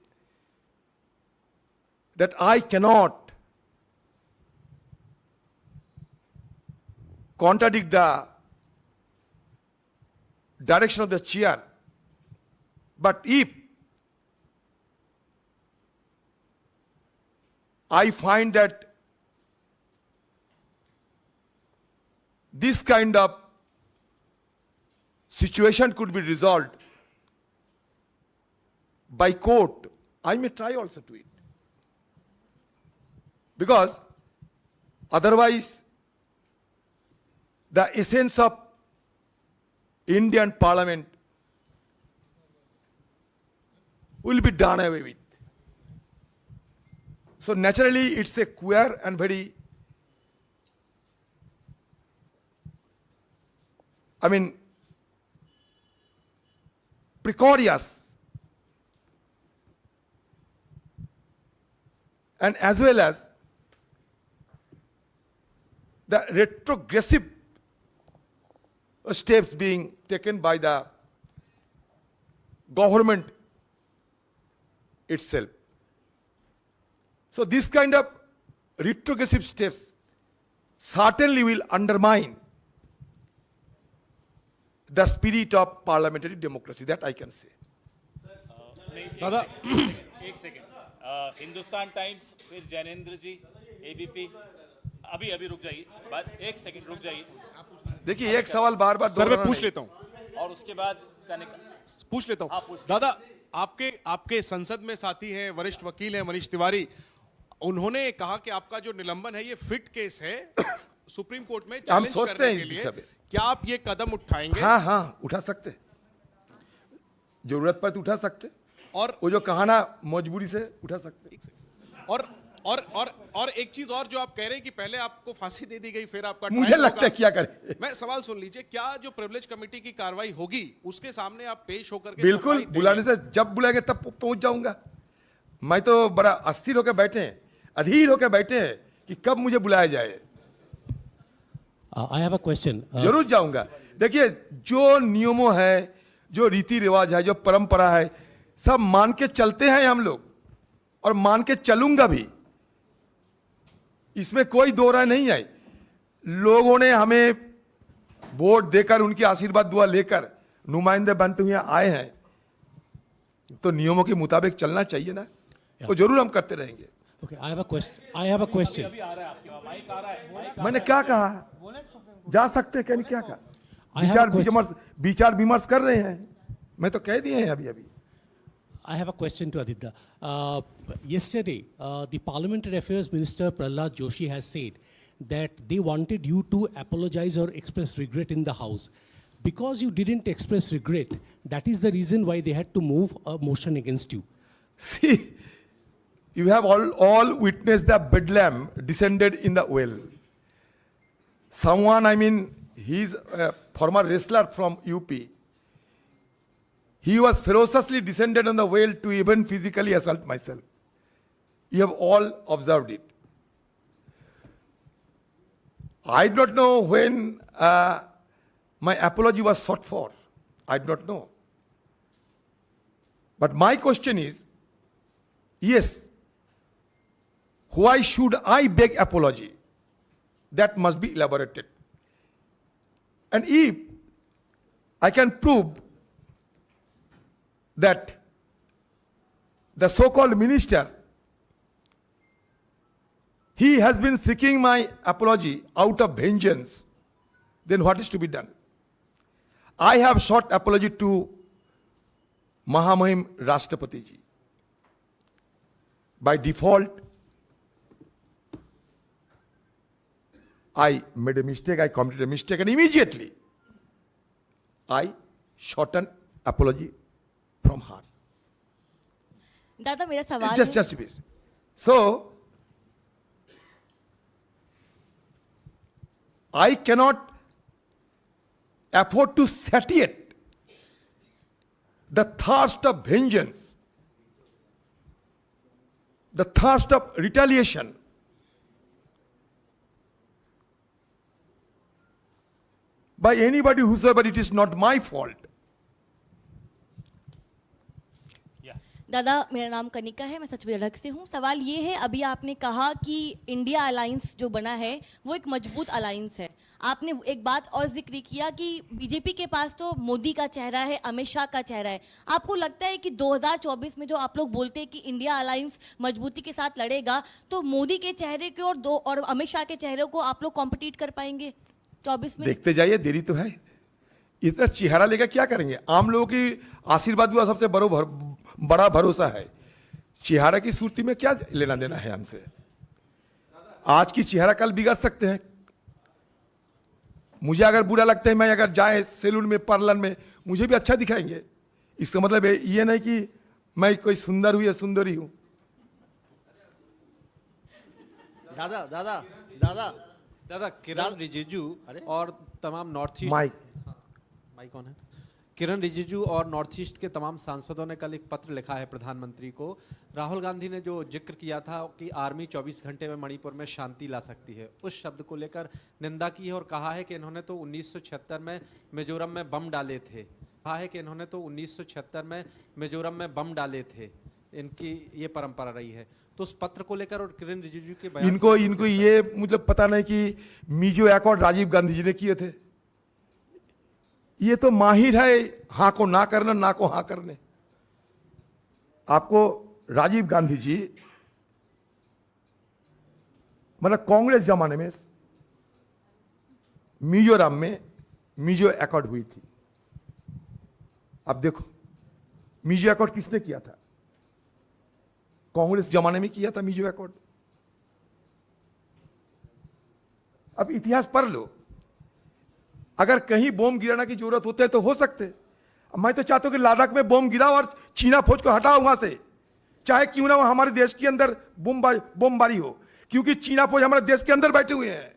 that I cannot contradict the direction of the chair. But if I find that this kind of situation could be resolved by court, I may try also to it. Because otherwise, the essence of Indian Parliament will be done away with. So naturally, it's a queer and very, precarious and as well as the retrogressive steps being taken by the government itself. So this kind of retrogressive steps certainly will undermine the spirit of parliamentary democracy, that I can say. दादा एक सेकंड, हिंदुस्तान टाइम्स, फिर जैनेंद्र जी, एबीपी, अभी अभी रुक जाइए, एक सेकंड रुक जाइए। देखिए, एक सवाल बार बार सर मैं पूछ लेता हूं और उसके बाद पूछ लेता हूं दादा, आपके संसद में साथी हैं, वरिष्ठ वकील हैं मनीष तिवारी, उन्होंने कहा कि आपका जो निलंबन है ये फिट केस है सुप्रीम कोर्ट में चैलेंज करने के लिए, क्या आप ये कदम उठाएंगे? हाँ, उठा सकते, जरूरत पर तो उठा सकते, और वो जो कहाना मजबूरी से उठा सकते। और एक चीज और जो आप कह रहे हैं कि पहले आपको फांसी दे दी गई, फिर आपका मुझे लगता है क्या करें। मैं सवाल सुन लीजिए, क्या जो प्रिविलेज कमेटी की कार्रवाई होगी उसके सामने आप पेश होकर के बिल्कुल, बुलाने से जब बुलाएंगे तब पहुंच जाऊंगा। मैं तो बड़ा अस्थिर होकर बैठे हैं, अधीर होकर बैठे हैं कि कब मुझे बुलाया जाए। I have a question. जरूर जाऊंगा। देखिए, जो नियमों है, जो रीति रिवाज है, जो परंपरा है, सब मान के चलते हैं हम लोग, और मान के चलूंगा भी, इसमें कोई दो राय नहीं है। लोगों ने हमें वोट देकर, उनकी आशीर्वाद दुआ लेकर नुमाइंदे बनते हुए आए हैं, तो नियमों के मुताबिक चलना चाहिए ना, वो जरूर हम करते रहेंगे। Okay, I have a question. मैंने क्या कहा, जा सकते हैं, क्या कहा, विचार विमर्श कर रहे हैं, मैं तो कह दिए हैं अभी। I have a question to Aditya. Yesterday, the Parliamentary Affairs Minister Prahlad Joshi has said that they wanted you to apologize or express regret in the House. Because you didn't express regret, that is the reason why they had to move a motion against you. See, you have all witnessed the bedlam descended in the well. Someone, he's a former wrestler from UP. He was ferociously descended on the well to even physically assault myself. You have all observed it. I do not know when my apology was sought for. I do not know. But my question is, yes, why should I beg apology? That must be elaborated. And if I can prove that the so-called minister, he has been seeking my apology out of vengeance, then what is to be done? I have sought apology to Mahamahim Rashtrapati ji. By default, I made a mistake, I committed a mistake, and immediately I sought an apology from her. दादा मेरा सवाल है Just a bit. So, I cannot afford to satiate the thirst of vengeance, the thirst of retaliation. By anybody whosoever, it is not my fault. दादा मेरा नाम कनिका है, मैं सचमुच अलग से हूँ। सवाल ये है, अभी आपने कहा कि इंडिया अलायंस जो बना है वो एक मजबूत अलायंस है। आपने एक बात और जिक्र किया कि बीजेपी के पास तो मोदी का चेहरा है, अमित शाह का चेहरा है। आपको लगता है कि 2024 में जो आप लोग बोलते हैं कि इंडिया अलायंस मजबूती के साथ लड़ेगा, तो मोदी के चेहरे के और अमित शाह के चेहरे को आप लोग कॉम्पिटिट कर पाएंगे 24 में? देखते जाइए, देरी तो है। इतना चेहरा लेकर क्या करेंगे? आम लोगों की आशीर्वाद हुआ सबसे बड़ा भरोसा है। चेहरा की सूरती में क्या लेना देना है हमसे? आज की चेहरा कल बिगड़ सकते हैं। मुझे अगर बुरा लगता है, मैं अगर जाए सैलून में, पार्लर में, मुझे भी अच्छा दिखाएंगे। इसका मतलब ये नहीं कि मैं कोई सुंदर हूं या सुंदरी हूं। दादा दादा दादा दादा किरण रिजिजू और तमाम नॉर्थ ईस्ट माइक कौन है? किरण रिजिजू और नॉर्थ ईस्ट के तमाम सांसदों ने कल एक पत्र लिखा है प्रधानमंत्री को। राहुल गांधी ने जो जिक्र किया था कि आर्मी 24 घंटे में मणिपुर में शांति ला सकती है, उस शब्द को लेकर निंदा की है और कहा है कि इन्होंने तो 1976 में मिजोरम में बम डाले थे। कहा है कि इन्होंने तो 1976 में मिजोरम में बम डाले थे। इनकी ये परंपरा रही है। तो उस पत्र को लेकर और किरण रिजिजू के बयान इनको ये मतलब पता नहीं कि मिजो अकॉर्ड राजीव गांधी जी ने किए थे। ये तो माहिर है हाँ को ना करना, ना को हाँ करने। आपको राजीव गांधी जी मतलब कांग्रेस जमाने में मिजोरम में मिजो अकॉर्ड हुई थी। अब देखो मिजो अकॉर्ड किसने किया था? कांग्रेस जमाने में किया था मिजो अकॉर्ड। अब इतिहास पढ़ लो। अगर कहीं बम गिराना की जरूरत होती है तो हो सकते। मैं तो चाहता हूं कि लद्दाख में बम गिराओ और चीना फौज को हटाओ वहां से, चाहे क्यों ना वो हमारे देश के अंदर बमबारी हो, क्योंकि चीना फौज हमारे देश के अंदर बैठे हुए हैं।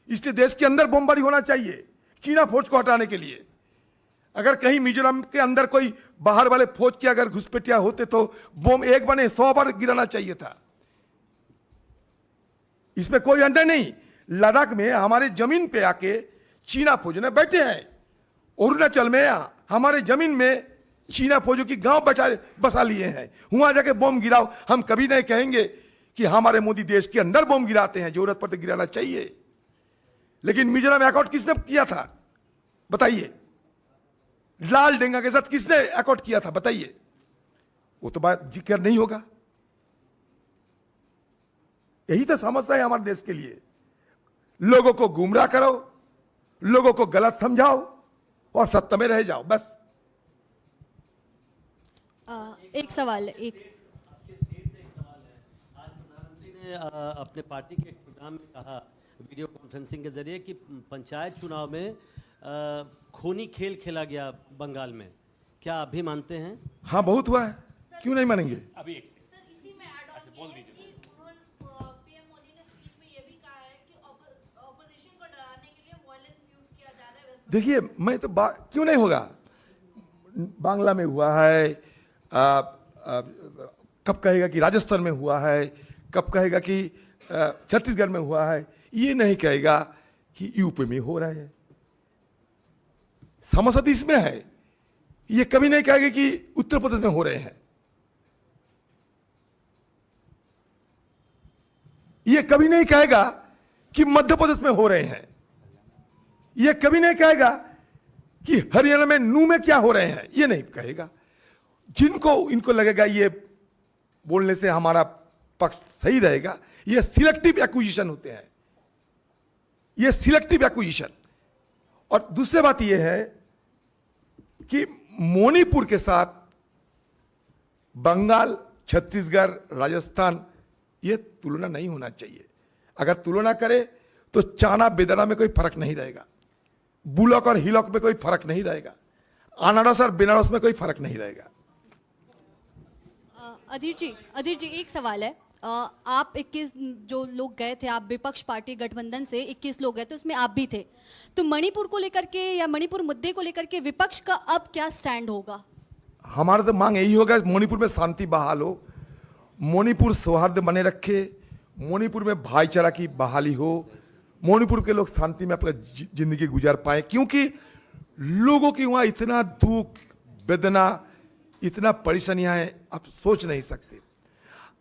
इसलिए देश के अंदर बमबारी होना चाहिए चीना फौज को हटाने के लिए। अगर कहीं मिजोरम के अंदर कोई बाहर वाले फौज के अगर घुसपैठिया होते तो बम एक बने 100 बार गिराना चाहिए था। इसमें कोई अंडर नहीं। लद्दाख में हमारे जमीन पे आके चीना फौज ने बैठे हैं। अरुणाचल में हमारे जमीन में चीना फौजों की गांव बसा लिए हैं। वहां जाके बम गिराओ। हम कभी नहीं कहेंगे कि हमारे मोदी देश के अंदर बम गिराते हैं, जरूरत पर तो गिराना चाहिए। लेकिन मिजोरम अकॉर्ड किसने किया था बताइए? लाल डेंगा के साथ किसने अकॉर्ड किया था बताइए? वो तो बात जिक्र नहीं होगा। यही तो समस्या है हमारे देश के लिए। लोगों को गुमराह करो, लोगों को गलत समझाओ और सत्ता में रह जाओ, बस। एक सवाल है। आज प्रधानमंत्री ने अपने पार्टी के एक प्रोग्राम में कहा वीडियो कॉन्फ्रेंसिंग के जरिए कि पंचायत चुनाव में खूनी खेल खेला गया बंगाल में। क्या आप भी मानते हैं? हाँ, बहुत हुआ है, क्यों नहीं मानेंगे? अभी एक बोल दीजिए। पीएम मोदी ने स्पीच में ये भी कहा है कि ऑपोजिशन को डराने के लिए वायलेंस यूज किया जा रहा है। देखिए, मैं तो क्यों नहीं होगा? बांग्ला में हुआ है, कब कहेगा कि राजस्थान में हुआ है, कब कहेगा कि छत्तीसगढ़ में हुआ है, ये नहीं कहेगा कि यूपी में हो रहे हैं, समझ इसमें है। ये कभी नहीं कहेगा कि उत्तर प्रदेश में हो रहे हैं, ये कभी नहीं कहेगा कि मध्य प्रदेश में हो रहे हैं, ये कभी नहीं कहेगा कि हरियाणा में नू में क्या हो रहे हैं, ये नहीं कहेगा। जिनको इनको लगेगा ये बोलने से हमारा पक्ष सही रहेगा, ये सिलेक्टिव एक्विजिशन होते हैं, ये सिलेक्टिव एक्विजिशन। और दूसरी बात ये है कि मणिपुर के साथ बंगाल, छत्तीसगढ़, राजस्थान, ये तुलना नहीं होना चाहिए। अगर तुलना करे तो चाना बेदना में कोई फर्क नहीं रहेगा, बुलक और हिलक में कोई फर्क नहीं रहेगा, अनारस और बेनारस में कोई फर्क नहीं रहेगा। अधीर जी एक सवाल है। आप 21 जो लोग गए थे, आप विपक्ष पार्टी गठबंधन से 21 लोग गए थे, उसमें आप भी थे। तो मणिपुर को लेकर के या मणिपुर मुद्दे को लेकर के विपक्ष का अब क्या स्टैंड होगा? हमारा तो मांग यही होगा, मणिपुर में शांति बहाल हो, मणिपुर सौहार्द बने रखे, मणिपुर में भाईचारा की बहाली हो, मणिपुर के लोग शांति में अपना जिंदगी गुजार पाए। क्योंकि लोगों की वहां इतना दुख, वेदना, इतना परेशानियां हैं, आप सोच नहीं सकते।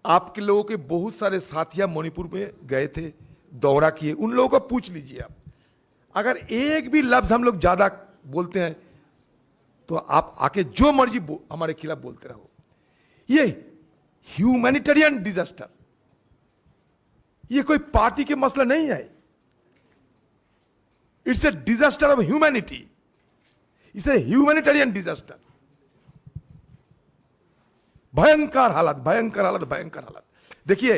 आपके लोगों के बहुत सारे साथियां मणिपुर में गए थे, दौरा किए, उन लोगों को पूछ लीजिए आप। अगर एक भी लफ्ज हम लोग ज्यादा बोलते हैं तो आप आके जो मर्जी हमारे खिलाफ बोलते रहो। ये ह्यूमैनिटेरियन डिजास्टर, ये कोई पार्टी के मसला नहीं है, it's a disaster of humanity, it's a humanitarian disaster. भयंकर हालत, भयंकर हालत, भयंकर हालत। देखिए,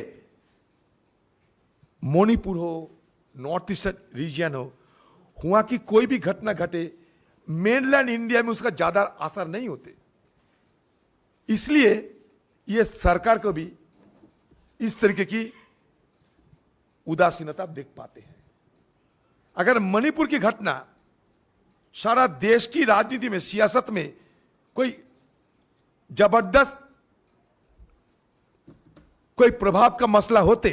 मणिपुर हो, नॉर्थ ईस्ट रीजन हो, वहां की कोई भी घटना घटे, मेनलैंड इंडिया में उसका ज्यादा असर नहीं होते। इसलिए ये सरकार को भी इस तरीके की उदासीनता देख पाते हैं। अगर मणिपुर की घटना सारा देश की राजनीति में, सियासत में कोई जबरदस्त कोई प्रभाव का मसला होते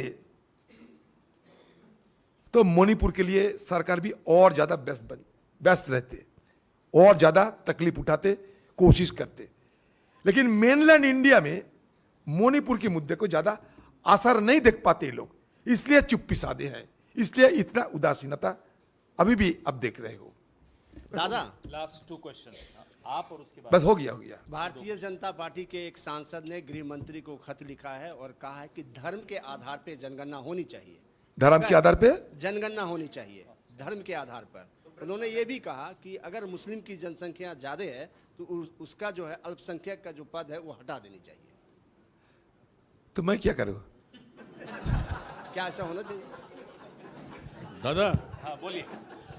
तो मणिपुर के लिए सरकार भी और ज्यादा व्यस्त रहते, और ज्यादा तकलीफ उठाते, कोशिश करते। लेकिन मेनलैंड इंडिया में मणिपुर के मुद्दे को ज्यादा असर नहीं देख पाते लोग, इसलिए चुप्पी साधे हैं, इसलिए इतना उदासीनता अभी भी अब देख रहे हो। दादा, लास्ट 2 क्वेश्चन आप और उसके बाद बस हो गया। भारतीय जनता पार्टी के एक सांसद ने गृह मंत्री को खत लिखा है और कहा है कि धर्म के आधार पर जनगणना होनी चाहिए। धर्म के आधार पे जनगणना होनी चाहिए, धर्म के आधार पर। उन्होंने ये भी कहा कि अगर मुस्लिम की जनसंख्या ज्यादा है तो उसका जो है अल्पसंख्यक का जो पद है वो हटा देनी चाहिए। तो मैं क्या करूं? क्या ऐसा होना चाहिए? दादा, हाँ बोलिए।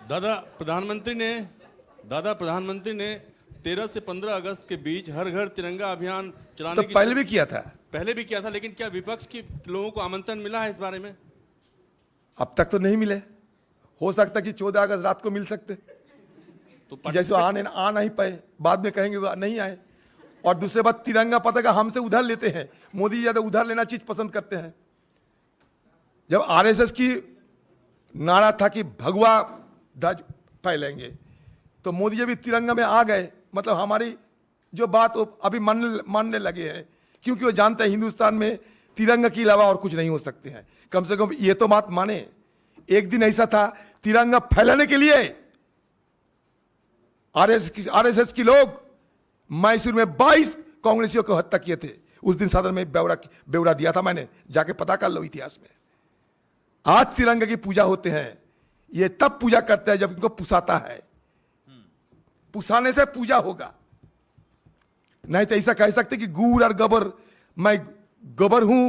दादा प्रधानमंत्री ने 13 से 15 अगस्त के बीच हर घर तिरंगा अभियान चलाने तो पहले भी किया था, लेकिन क्या विपक्ष के लोगों को आमंत्रण मिला है इस बारे में? अब तक तो नहीं मिले। हो सकता कि 14 अगस्त रात को मिल सकते, तो जैसे आ नहीं पाए, बाद में कहेंगे वो नहीं आए। और दूसरी बात, तिरंगा पताका हमसे उधार लेते हैं, मोदी ज्यादा उधार लेना चीज पसंद करते हैं। जब आरएसएस की नारा था कि भगवा ध्वज फैलेंगे, तो मोदी जी भी तिरंगा में आ गए। मतलब हमारी जो बात वो अभी मानने लगे हैं, क्योंकि वो जानते हैं हिंदुस्तान में तिरंगा के अलावा और कुछ नहीं हो सकते हैं। कम से कम ये तो बात माने। एक दिन ऐसा था, तिरंगा फैलाने के लिए आरएसएस की लोग मैसूर में 22 कांग्रेसियों को हत्या किए थे। उस दिन सदन में ब्यौरा दिया था मैंने, जाके पता कर लो इतिहास में। आज तिरंगा की पूजा होते हैं, ये तब पूजा करते हैं जब इनको पुसाता है, पुसाने से पूजा होगा। नहीं तो ऐसा कह सकते कि गुड़ और गोबर, मैं गोबर हूं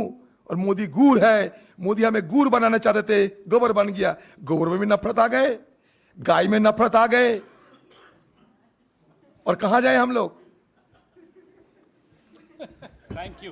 और मोदी गुड़ है, मोदी हमें गुड़ बनाना चाहते थे, गोबर बन गया। गोबर में भी नफरत आ गए, गाय में नफरत आ गए, और कहां जाए हम लोग? Thank you.